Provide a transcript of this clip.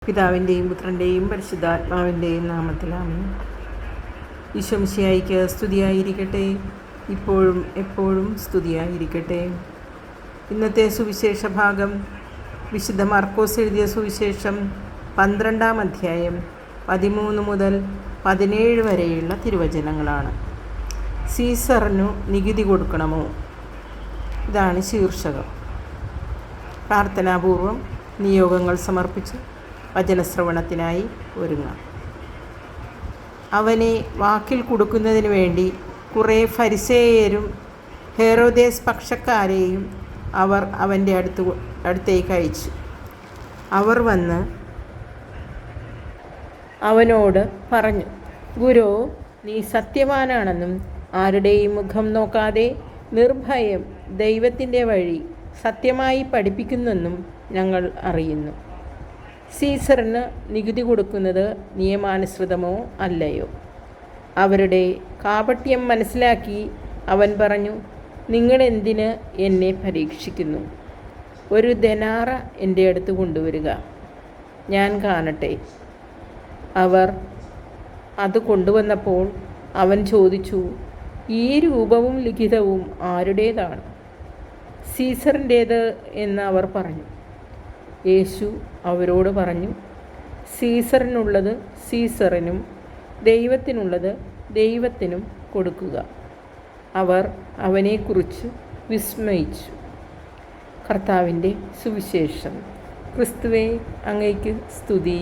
പിതാവിൻ്റെയും പുത്രൻ്റെയും പരിശുദ്ധാത്മാവിൻ്റെയും നാമത്തിൽ ആമേൻ. ഈശോ മിശിഹായ്ക്ക് സ്തുതിയായിരിക്കട്ടെ, ഇപ്പോഴും എപ്പോഴും സ്തുതിയായിരിക്കട്ടെ. ഇന്നത്തെ സുവിശേഷ ഭാഗം വിശുദ്ധ മർക്കോസ് എഴുതിയ സുവിശേഷം 12-ാം അധ്യായം 13 മുതൽ 17 വരെയുള്ള തിരുവചനങ്ങളാണ്. സീസറിനു നികുതി കൊടുക്കണമോ? ഇതാണ് ശീർഷകം. പ്രാർത്ഥനാപൂർവം നിയോഗങ്ങൾ സമർപ്പിച്ച് വചനശ്രവണത്തിനായി ഒരുങ്ങാം. അവനെ വാക്കിൽ കുടുക്കുന്നതിന് വേണ്ടി കുറേ ഫരിസേയരും ഹെരോദേസ് പക്ഷക്കാരെയും അവർ അവൻ്റെ അടുത്തേക്ക് അയച്ചു. അവർ വന്ന് അവനോട് പറഞ്ഞു, ഗുരു, നീ സത്യവാനാണെന്നും ആരുടെയും മുഖം നോക്കാതെ നിർഭയം ദൈവത്തിൻ്റെ വഴി സത്യമായി പഠിപ്പിക്കുന്നെന്നും ഞങ്ങൾ അറിയുന്നു. സീസറിന് നികുതി കൊടുക്കുന്നത് നിയമാനുസൃതമോ അല്ലയോ? അവരുടെ കാപട്യം മനസ്സിലാക്കി അവൻ പറഞ്ഞു, നിങ്ങളെന്തിന് എന്നെ പരീക്ഷിക്കുന്നു? ഒരു ദനാറ എൻ്റെ അടുത്ത് കൊണ്ടുവരിക, ഞാൻ കാണട്ടെ. അവർ അത് കൊണ്ടുവന്നപ്പോൾ അവൻ ചോദിച്ചു, ഈ രൂപവും ലിഖിതവും ആരുടേതാണ്? സീസറിൻ്റേത് എന്ന് അവർ പറഞ്ഞു. യേശു അവരോട് പറഞ്ഞു, സീസറിനുള്ളത് സീസറിനും ദൈവത്തിനുള്ളത് ദൈവത്തിനും കൊടുക്കുക. അവർ അവനെക്കുറിച്ച് വിസ്മയിച്ചു. കർത്താവിൻ്റെ സുവിശേഷം. ക്രിസ്തുവേ, അങ്ങേക്ക് സ്തുതി.